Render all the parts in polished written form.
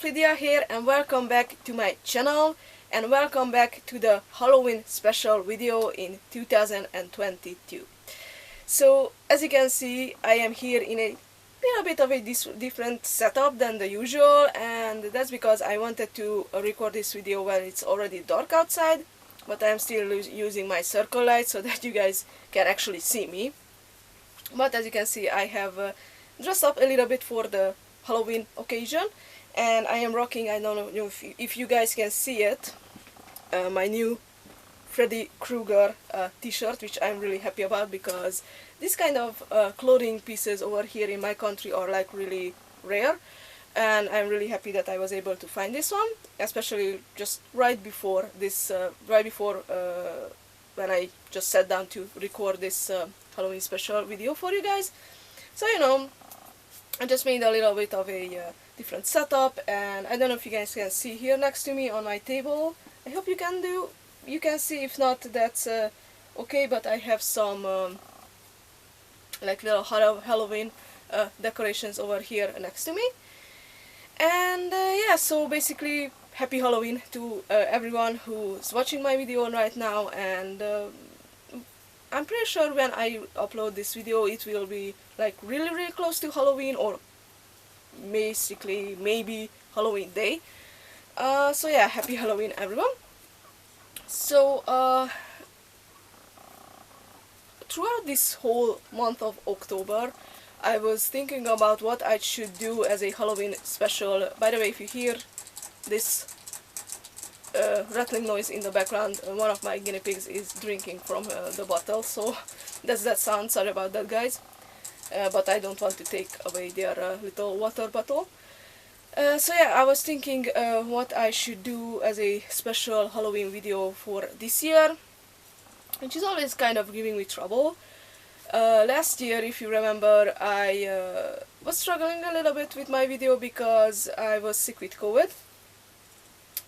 WerewolfLydia here, and welcome back to my channel, and welcome back to the Halloween special video in 2022. So as you can see, I am here in a little bit of a different setup than the usual, and that's because I wanted to record this video when it's already dark outside, but I'm still using my circle light so that you guys can actually see me. But as you can see, I have dressed up a little bit for the Halloween occasion, and I am rocking, I don't know if you guys can see it, my new Freddy Krueger t-shirt, which I'm really happy about because this kind of clothing pieces over here in my country are like really rare, and I'm really happy that I was able to find this one, especially just right before this, when I just sat down to record this Halloween special video for you guys. So I just made a little bit of a different setup, and I don't know if you guys can see here next to me on my table. I hope you can see. If not, that's okay, but I have some like little Halloween decorations over here next to me. And yeah, so basically happy Halloween to everyone who's watching my video right now, and I'm pretty sure when I upload this video it will be like really close to Halloween, or basically maybe Halloween day. So yeah, happy Halloween everyone. So throughout this whole month of October I was thinking about what I should do as a Halloween special. By the way, if you hear this rattling noise in the background, one of my guinea pigs is drinking from the bottle, so that's that sound. Sorry about that, guys, but I don't want to take away their little water bottle. So yeah, I was thinking what I should do as a special Halloween video for this year, which is always kind of giving me trouble. Last year, if you remember, I was struggling a little bit with my video because I was sick with COVID,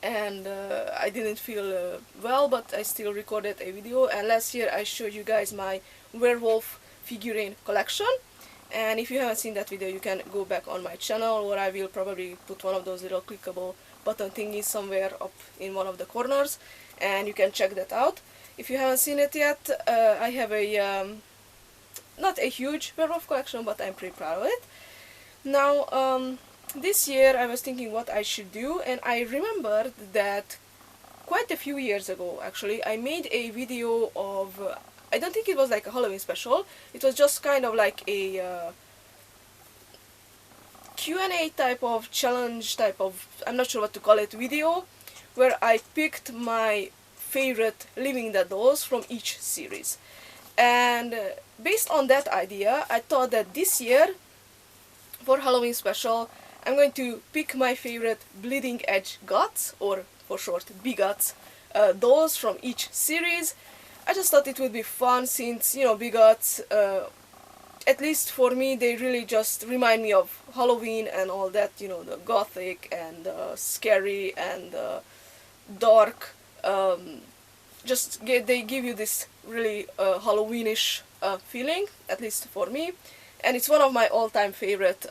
and I didn't feel well, but I still recorded a video. And last year I showed you guys my werewolf figurine collection, and if you haven't seen that video you can go back on my channel, or I will probably put one of those little clickable button thingies somewhere up in one of the corners, and you can check that out if you haven't seen it yet. I have a not a huge werewolf collection, but I'm pretty proud of it. Now this year I was thinking what I should do, and I remembered that quite a few years ago actually I made a video of, I don't think it was like a Halloween special, it was just kind of like a Q&A type of challenge type of, I'm not sure what to call it, video, where I picked my favorite Living Dead dolls from each series. And based on that idea, I thought that this year for Halloween special I'm going to pick my favorite Bleeding Edge Goths, or for short Begoths, dolls from each series. I just thought it would be fun since, Begoths, at least for me, they really just remind me of Halloween and all that, the gothic and scary and dark. They give you this really Halloweenish feeling, at least for me. And it's one of my all-time favorite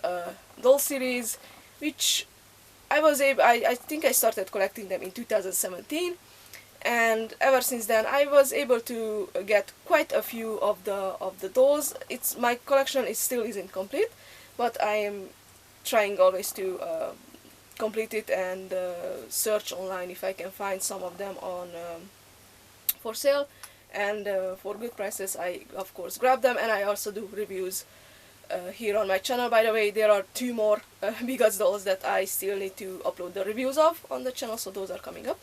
doll series, which I think I started collecting them in 2017, and ever since then I was able to get quite a few of the dolls. My collection still isn't complete, but I am trying always to complete it, and search online if I can find some of them on for sale, and for good prices I of course grab them. And I also do reviews here on my channel. By the way, there are 2 more Begoths dolls that I still need to upload the reviews of on the channel, so those are coming up.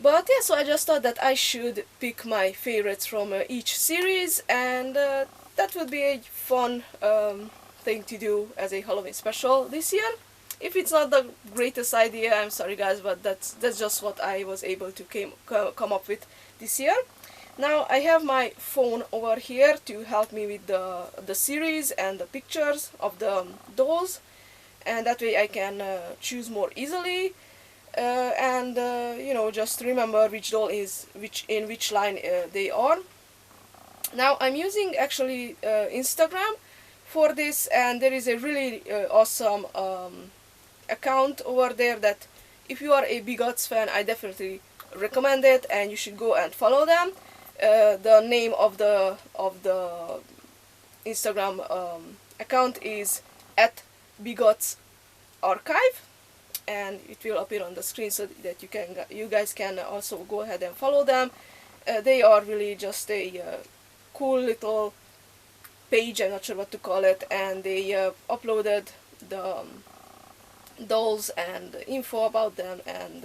But yeah, so I just thought that I should pick my favorites from each series, and that would be a fun thing to do as a Halloween special this year. If it's not the greatest idea, I'm sorry guys, but that's just what I was able to come up with this year. Now I have my phone over here to help me with the series and the pictures of the dolls, and that way I can choose more easily, and just remember which doll is in which line they are. Now I'm using actually Instagram for this, and there is a really awesome account over there that if you are a Begoths fan, I definitely recommend it, and you should go and follow them. The name of the Instagram account is at Begoths Archive, and it will appear on the screen so that you guys can also go ahead and follow them. They are really just a cool little page, I'm not sure what to call it, and they uploaded the dolls and info about them and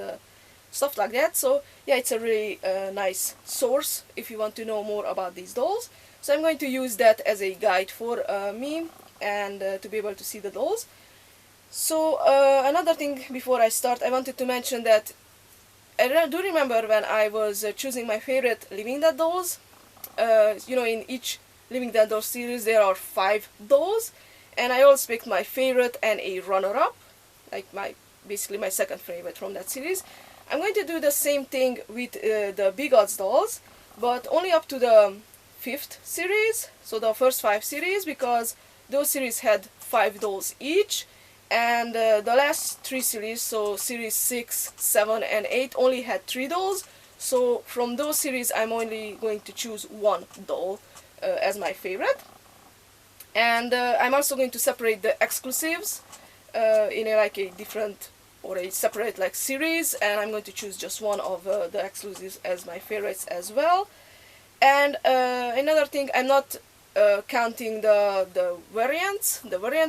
stuff like that. So yeah, it's a really nice source if you want to know more about these dolls. So I'm going to use that as a guide for me and to be able to see the dolls. So another thing before I start, I wanted to mention that I do remember when I was choosing my favorite Living Dead dolls. You know, in each Living Dead doll series there are 5 dolls, and I always picked my favorite and a runner-up, like basically my second favorite from that series. I'm going to do the same thing with the Begoths dolls, but only up to the 5th series, so the first 5 series, because those series had 5 dolls each, and the last 3 series, so series 6, 7 and 8, only had 3 dolls. So from those series I'm only going to choose 1 doll as my favorite. And I'm also going to separate the exclusives in a different or a separate series, and I'm going to choose just one of the exclusives as my favorites as well. And another thing, I'm not counting the variant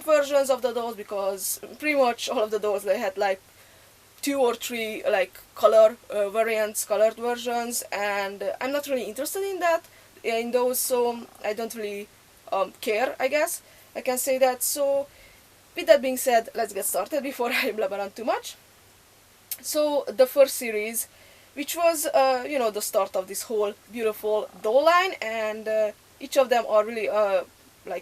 versions of the dolls, because pretty much all of the dolls, they had 2 or 3 colored versions, and I'm not really interested in those, so I don't really care, I guess I can say that. So with that being said, let's get started before I blabber on too much. So the first series, which was the start of this whole beautiful doll line, and each of them are really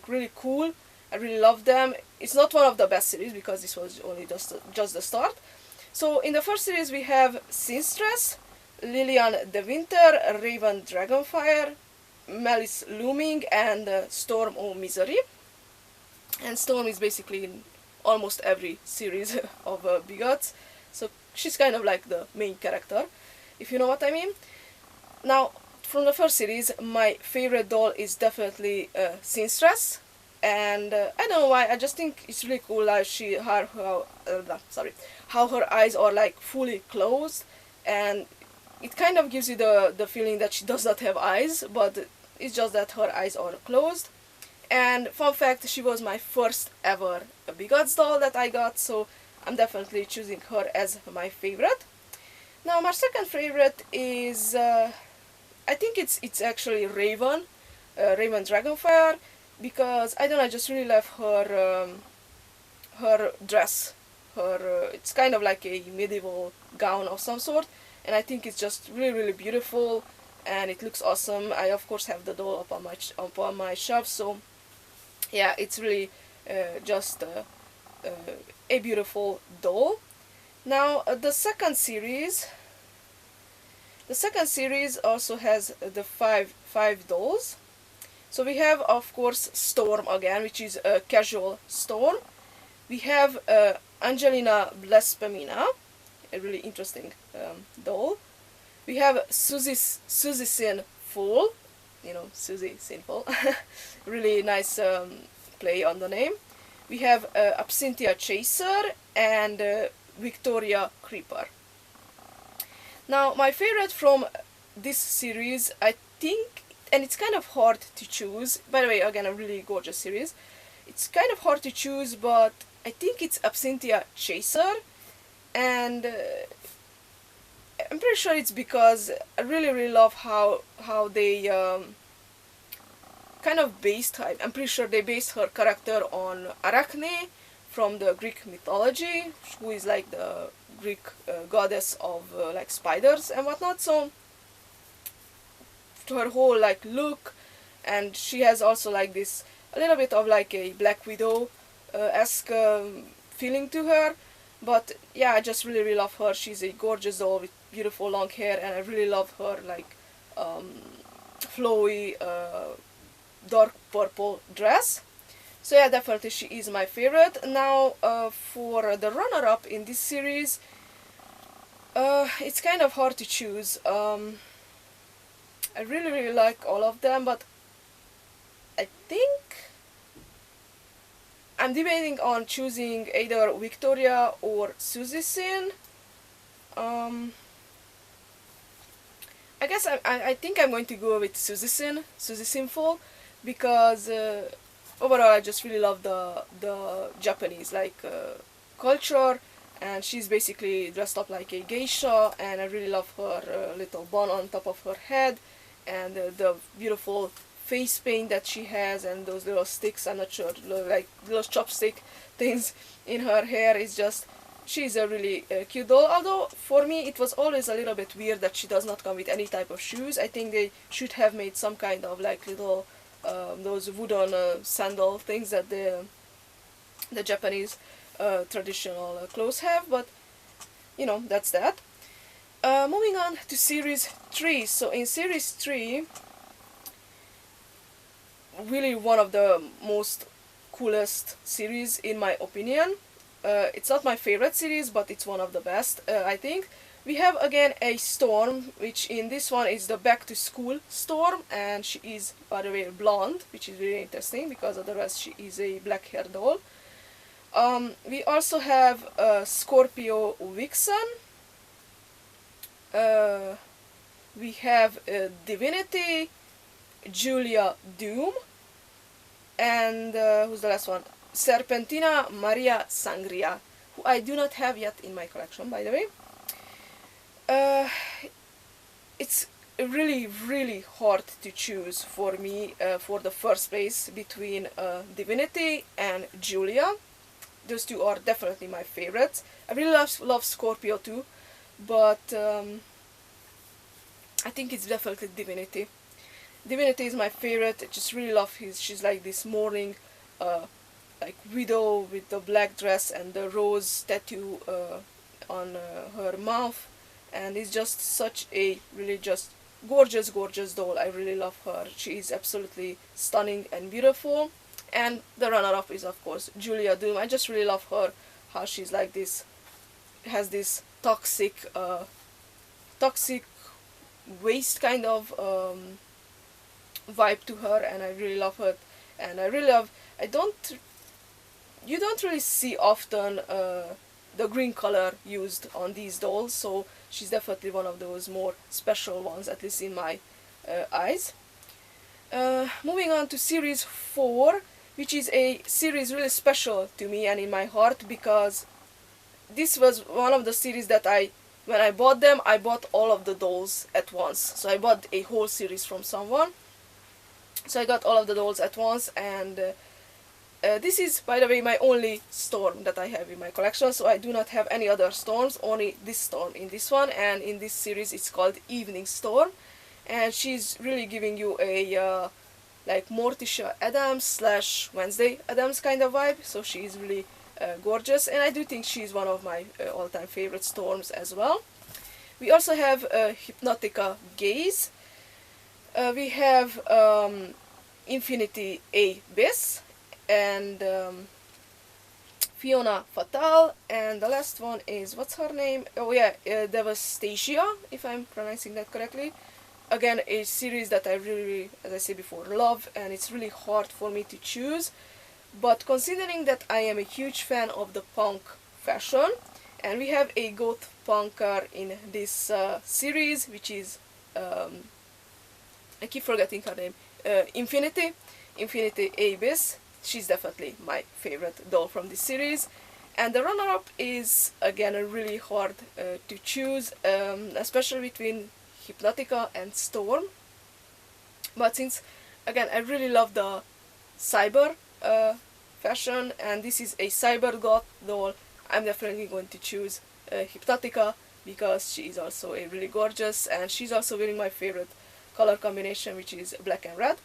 really cool. I really love them. It's not one of the best series because this was only just the start. So in the first series we have Seamstress, Lillian de Winter, Raven Dragonfire, Malice Looming, and Storm O Misery. And Storm is basically in almost every series of Begoths, so she's kind of like the main character, if you know what I mean. Now, from the first series, my favorite doll is definitely Seamstress, and I don't know why, I just think it's really cool how her eyes are fully closed, and it kind of gives you the feeling that she does not have eyes, but it's just that her eyes are closed. And fun fact, she was my first ever Begoths doll that I got, so I'm definitely choosing her as my favorite. Now my second favorite is, I think it's actually Raven Dragonfire, because I don't know, I just really love her dress. It's kind of like a medieval gown of some sort, and I think it's just really beautiful, and it looks awesome. I of course have the doll up on my shelf, so yeah, it's really just a beautiful doll. Now the second series also has the five dolls. So we have of course Storm again, which is a casual Storm. We have Angelina Blespemina, a really interesting doll. We have Suzy Sin Full, Suzy Sinful, really nice play on the name. We have Absentia Chaser and Victoria Creeper. Now my favorite from this series, I think, and it's kind of hard to choose, by the way, again, a really gorgeous series. It's kind of hard to choose, but I think it's Absentia Chaser, and I'm pretty sure it's because I really love how they kind of based, I'm pretty sure they based her character on Arachne from the Greek mythology, who is like the Greek goddess of like spiders and whatnot. So to her whole look, and she has also this a little bit of a Black Widow esque feeling to her. But yeah, I just really love her. She's a gorgeous doll with beautiful long hair, and I really love her flowy dark purple dress. So yeah, definitely she is my favorite. Now for the runner-up in this series, it's kind of hard to choose. I really like all of them, but I think I'm debating on choosing either Victoria or Suzy Sin. Um, I guess I think I'm going to go with Suzy Sinful, because overall I just really love the Japanese culture, and she's basically dressed up like a geisha, and I really love her little bun on top of her head, and the beautiful face paint that she has, and those little sticks, I'm not sure, like little chopstick things in her hair is just, she's a really cute doll. Although for me it was always a little bit weird that she does not come with any type of shoes. I think they should have made some kind of like little those wooden sandal things that the Japanese traditional clothes have, but you know, that's that. Moving on to series 3. So in series 3, really one of the most coolest series in my opinion. It's not my favorite series, but it's one of the best, I think. We have again a Storm, which in this one is the back to school Storm, and she is, by the way, blonde, which is really interesting because otherwise she is a black hair doll. We also have Scorpio Vixen. We have Divinity, Julia Doom, and who's the last one? Serpentina Maria Sangria, who I do not have yet in my collection, by the way. It's really hard to choose for me for the first place between Divinity and Julia. Those two are definitely my favorites. I really love Scorpio too, but I think it's definitely Divinity. Divinity is my favorite. I just really love she's like this morning like widow with the black dress and the rose tattoo on her mouth, and it's just such a really just gorgeous doll. I really love her. She is absolutely stunning and beautiful. And the runner-up is of course Julia Doom. I just really love her, how she's like this, has this toxic waste kind of vibe to her, and I really love her. And I really love, you don't really see often the green color used on these dolls, so she's definitely one of those more special ones, at least in my eyes. Moving on to series 4, which is a series really special to me and in my heart, because this was one of the series that when I bought them, I bought all of the dolls at once. So I bought a whole series from someone. So I got all of the dolls at once, and this is, by the way, my only Storm that I have in my collection, so I do not have any other Storms, only this Storm in this one, and in this series it's called Evening Storm, and she's really giving you a like Morticia Adams / Wednesday Adams kind of vibe, so she is really gorgeous, and I do think she's one of my all-time favorite Storms as well. We also have Hypnotica Gaze. We have Infinity Abyss, and Fiona Fatale, and the last one is, what's her name? Oh yeah, Devastasia, if I'm pronouncing that correctly. Again, a series that I really, as I said before, love, and it's really hard for me to choose. But considering that I am a huge fan of the punk fashion, and we have a goth punker in this series, which is, I keep forgetting her name, Infinity Abyss. She's definitely my favorite doll from this series. And the runner-up is, again, really hard to choose, especially between Hypnotica and Storm. But since, again, I really love the cyber fashion, and this is a cyber goth doll, I'm definitely going to choose Hypnotica, because she is also a really gorgeous, and she's also wearing my favorite color combination, which is black and red.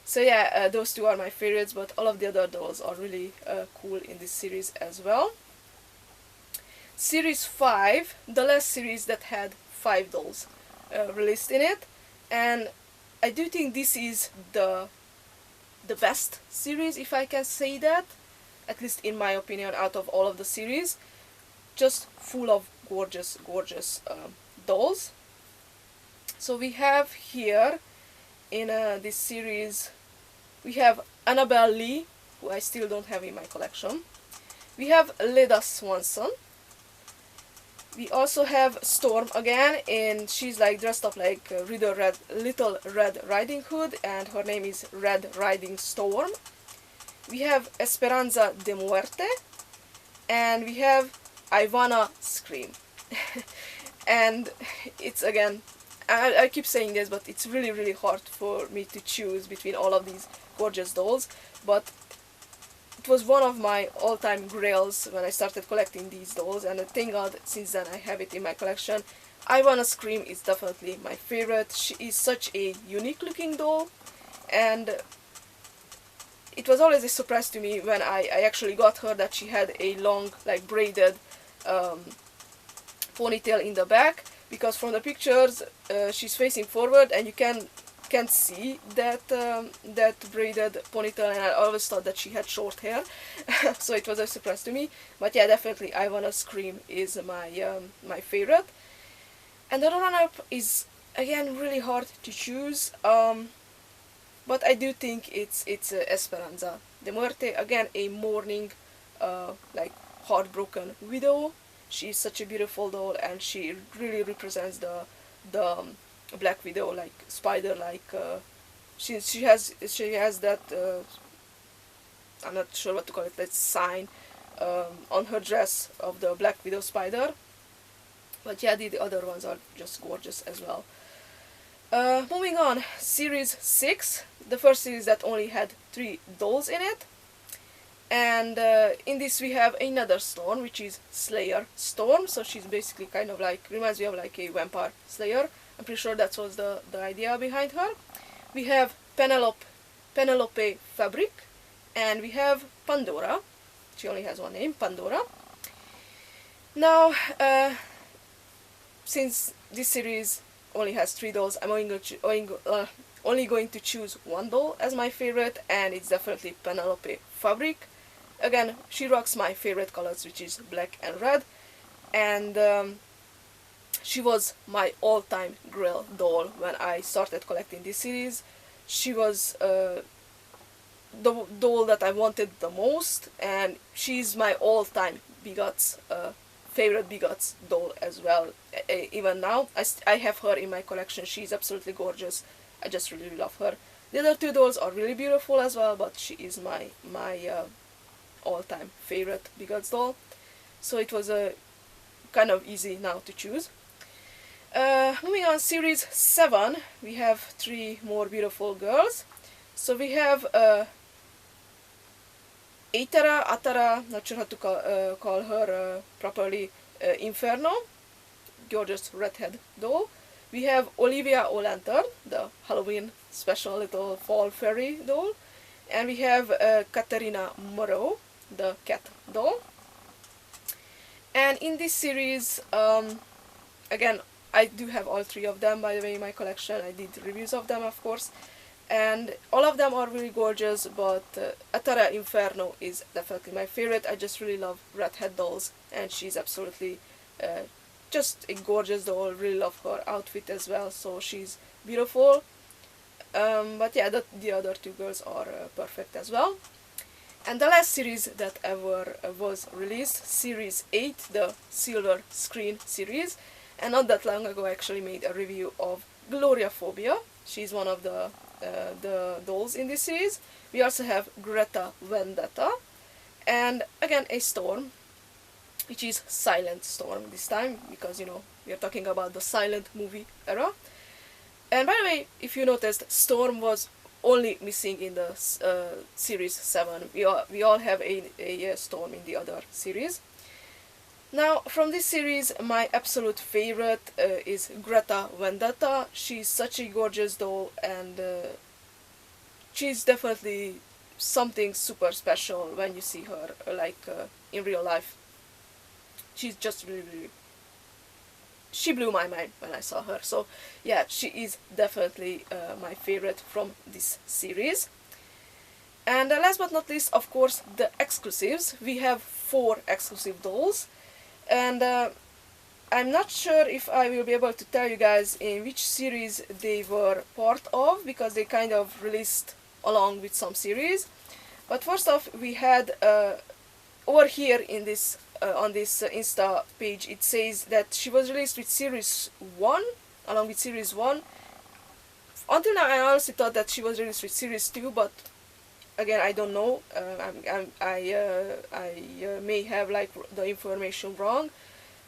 So yeah, those two are my favorites, but all of the other dolls are really cool in this series as well. Series 5, the last series that had 5 dolls released in it, and I do think this is the the best series, if I can say that, at least in my opinion, out of all of the series. Just full of gorgeous, gorgeous dolls. So we have here in this series, we have Annabelle Lee, who I still don't have in my collection. We have Leda Swanson. We also have Storm again, and she's like dressed up like Little Red Riding Hood, and her name is Red Riding Storm. We have Esperanza de Muerte, and we have Ivana Scream. And it's again, I keep saying this, but it's really, really hard for me to choose between all of these gorgeous dolls, but it was one of my all-time grails when I started collecting these dolls, and thank God since then I have it in my collection. Ivana Scream is definitely my favorite. She is such a unique looking doll, and it was always a surprise to me when I actually got her that she had a long, like braided ponytail in the back, because from the pictures she's facing forward and you can see that that braided ponytail, and I always thought that she had short hair. So it was a surprise to me. But yeah, definitely Ivana Scream is my favorite. And the runner-up is again really hard to choose, but I do think it's Esperanza de Muerte, again a mourning, like heartbroken widow. She's such a beautiful doll, and she really represents the Black Widow, like spider, like she has that I'm not sure what to call it, that sign on her dress of the Black Widow spider. But yeah, the other ones are just gorgeous as well. Moving on, series 6, the first series that only had 3 dolls in it. And in this we have another Storm, which is Slayer Storm. So she's basically kind of like, reminds me of like a vampire slayer. I'm pretty sure that was the idea behind her. We have Penelope Fabric, and we have Pandora. She only has one name, Pandora. Now, since this series only has 3 dolls, I'm only going to choose one doll as my favorite, and it's definitely Penelope Fabric. Again, she rocks my favorite colors, which is black and red, and she was my all-time grail doll when I started collecting this series. She was the doll that I wanted the most, and she's my all-time Begoths, favorite Begoths doll as well. Even now, I have her in my collection. She's absolutely gorgeous. I just really love her. The other 2 dolls are really beautiful as well, but she is my all-time favorite Begoths doll. So it was kind of easy now to choose. Moving on, series 7, we have 3 more beautiful girls. So we have Atara, not sure how to call her properly, Inferno, gorgeous redhead doll. We have Olivia O'Lantern, the Halloween special little fall fairy doll. And we have Katerina Moreau, the cat doll. And in this series, again, I do have all 3 of them, by the way, in my collection. I did reviews of them, of course. And all of them are really gorgeous, but Atara Inferno is definitely my favorite. I just really love redhead dolls, and she's absolutely just a gorgeous doll. Really love her outfit as well, so she's beautiful. But yeah, the other 2 girls are perfect as well. And the last series that ever was released, series 8, the Silver Screen series. And not that long ago I actually made a review of Gloriophobia. She's one of the dolls in this series. We also have Greta Vendetta, and again a Storm, which is Silent Storm this time, because, you know, we are talking about the silent movie era. And by the way, if you noticed, Storm was only missing in the series 7. We all have a Storm in the other series. Now, from this series, my absolute favorite is Greta Vendetta. She's such a gorgeous doll, and she's definitely something super special when you see her, in real life. She's just really, she blew my mind when I saw her. So yeah, she is definitely my favorite from this series. And last but not least, of course, the exclusives. We have 4 exclusive dolls, and I'm not sure if I will be able to tell you guys in which series they were part of, because they kind of released along with some series. But first off, we had over here in this on this Insta page, it says that she was released with series 1, along with series 1. Until now, I honestly thought that she was released with series 2, but again, I don't know. I may have like the information wrong,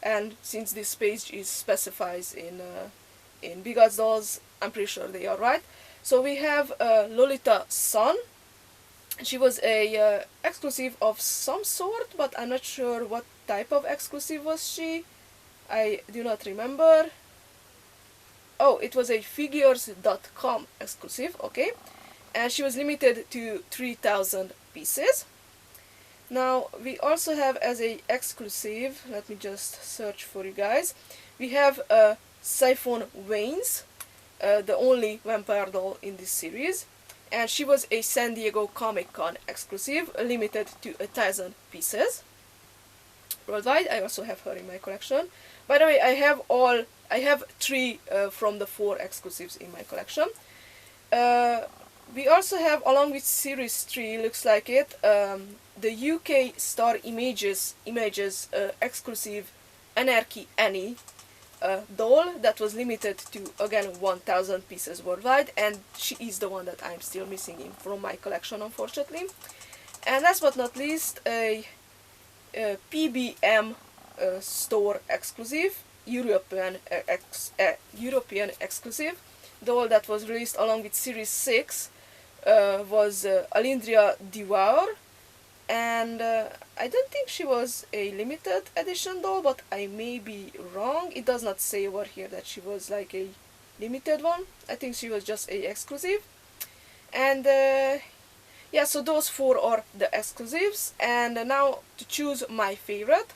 and since this page is specifies in Begoths dolls, I'm pretty sure they are right. So we have Lolita Sun. She was a exclusive of some sort, but I'm not sure what type of exclusive was she. I do not remember. Oh, it was a figures.com exclusive, okay. And she was limited to 3,000 pieces. Now, we also have as a exclusive, let me just search for you guys, we have Siphon Waynes, the only vampire doll in this series. And she was a San Diego Comic Con exclusive, limited to 1,000 pieces worldwide. I also have her in my collection. By the way, I have 3 from the 4 exclusives in my collection. We also have, along with series 3, looks like it, the UK Star Images exclusive Anarchy Annie doll that was limited to, again, 1,000 pieces worldwide, and she is the one that I'm still missing from my collection, unfortunately. And last but not least, a PBM store exclusive, European exclusive doll that was released along with series 6, was Alindria Devour, and I don't think she was a limited edition doll, but I may be wrong. It does not say over here that she was like a limited one. I think she was just a exclusive. And yeah, so those 4 are the exclusives. And now to choose my favorite.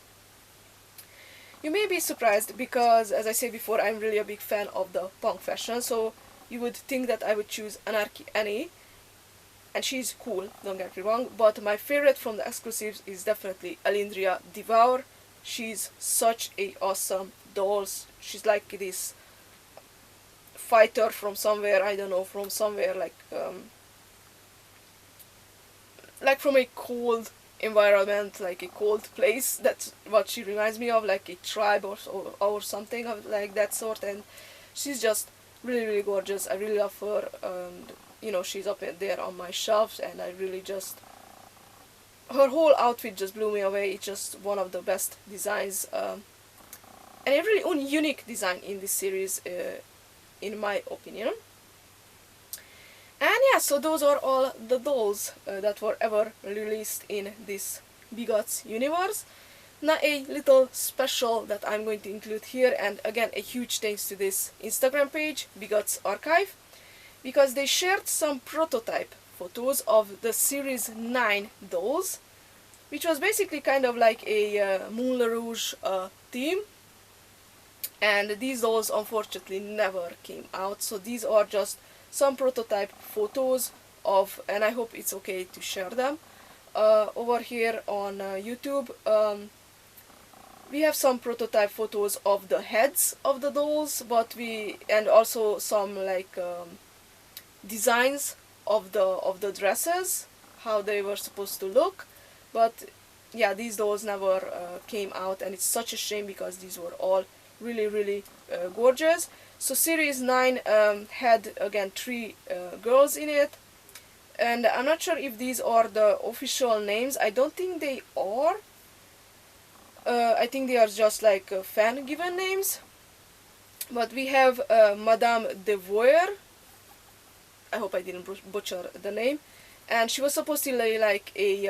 You may be surprised because, as I said before, I'm really a big fan of the punk fashion, so you would think that I would choose Anarchy Annie, and she's cool, don't get me wrong, but my favorite from the exclusives is definitely Alindria Devour. She's such a awesome doll. She's like this fighter from somewhere, I don't know, from somewhere like from a cold environment, like a cold place. That's what she reminds me of, like a tribe or something of like that sort. And she's just really gorgeous. I really love her, and you know, she's up there on my shelves, and I really just, her whole outfit just blew me away. It's just one of the best designs, and a really unique design in this series, in my opinion. And yeah, so those are all the dolls that were ever released in this Begoths universe. Now a little special that I'm going to include here, and again a huge thanks to this Instagram page, Begoths Archive, because they shared some prototype photos of the series 9 dolls, which was basically kind of like a Moulin Rouge theme. And these dolls unfortunately never came out, so these are just some prototype photos of, and I hope it's okay to share them over here on YouTube. We have some prototype photos of the heads of the dolls, and also some like designs of the dresses, how they were supposed to look. But yeah, these dolls never came out, and it's such a shame because these were all really gorgeous. So series 9 had again 3 girls in it, and I'm not sure if these are the official names. I don't think they are. I think they are just like fan given names. But we have Madame de Voir. I hope I didn't butcher the name. And she was supposed to lay like a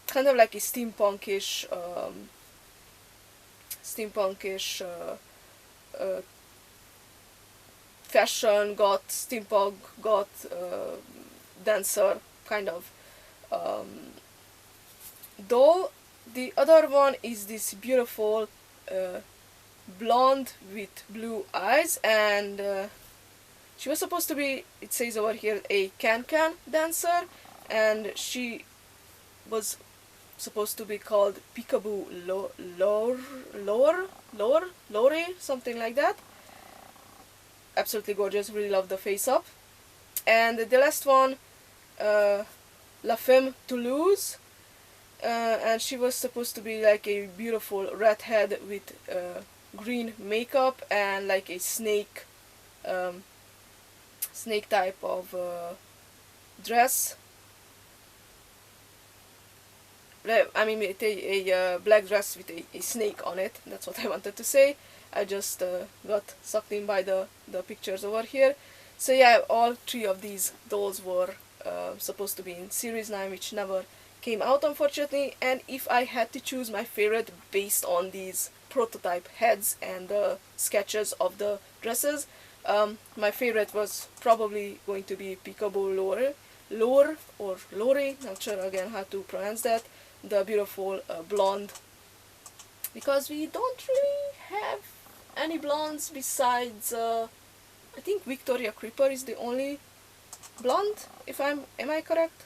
kind of like a steampunkish fashion goth, steampunk goth dancer kind of doll. The other one is this beautiful blonde with blue eyes, and she was supposed to be, it says over here, a can-can dancer, and she was supposed to be called Peekaboo Lore, something like that. Absolutely gorgeous, really love the face up. And the last one, La Femme Toulouse, and she was supposed to be like a beautiful redhead with green makeup and like a snake type of dress. I mean, a black dress with a snake on it. That's what I wanted to say. I just got sucked in by the pictures over here. So yeah, all three of these dolls were supposed to be in Series 9, which never came out, unfortunately. And if I had to choose my favorite based on these prototype heads and the sketches of the dresses, my favorite was probably going to be Peekaboo Lore, not sure again how to pronounce that, the beautiful blonde, because we don't really have any blondes besides I think Victoria Creeper is the only blonde, am I correct?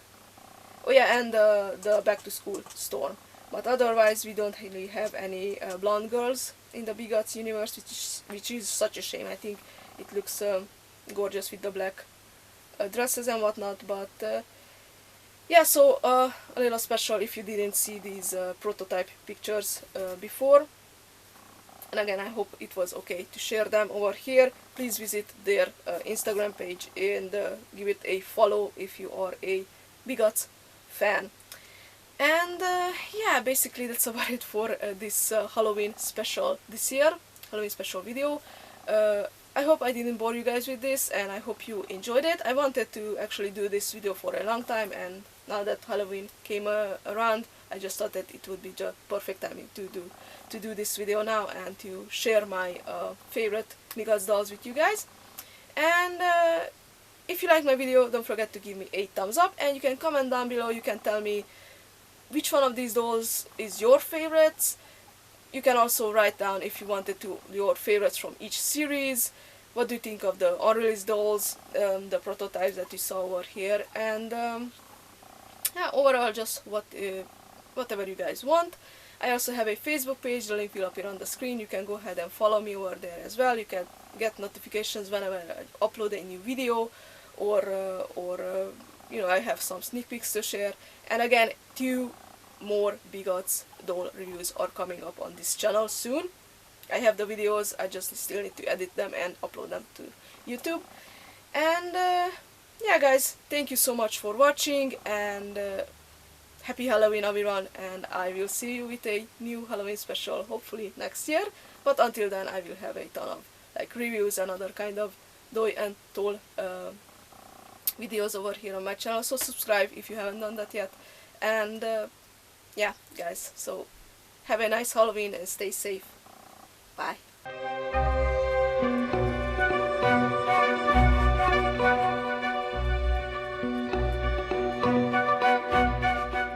Oh yeah, and the Back to School Storm. But otherwise we don't really have any blonde girls in the Begoths universe, which is such a shame. I think it looks gorgeous with the black dresses and whatnot, but yeah, so a little special if you didn't see these prototype pictures before. And again, I hope it was okay to share them over here. Please visit their Instagram page and give it a follow if you are a Begoths fan. And yeah, basically that's about it for this Halloween special this year, Halloween special video. I hope I didn't bore you guys with this, and I hope you enjoyed it. I wanted to actually do this video for a long time, and now that Halloween came around, I just thought that it would be the perfect timing to do this video now and to share my favorite Begoths dolls with you guys. And if you like my video, don't forget to give me a thumbs up, and you can comment down below. You can tell me which one of these dolls is your favorites. You can also write down, if you wanted to, your favorites from each series. What do you think of the unreleased dolls, the prototypes that you saw over here, and yeah, overall just whatever you guys want. I also have a Facebook page, the link will appear on the screen. You can go ahead and follow me over there as well. You can get notifications whenever I upload a new video, or you know, I have some sneak peeks to share. And again, 2 more Begoths doll reviews are coming up on this channel soon. I have the videos, I just still need to edit them and upload them to YouTube. And yeah guys, thank you so much for watching, and happy Halloween everyone, and I will see you with a new Halloween special hopefully next year. But until then, I will have a ton of like reviews and other kind of doll and doll videos over here on my channel, so subscribe if you haven't done that yet. And yeah guys, so have a nice Halloween and stay safe. Bye.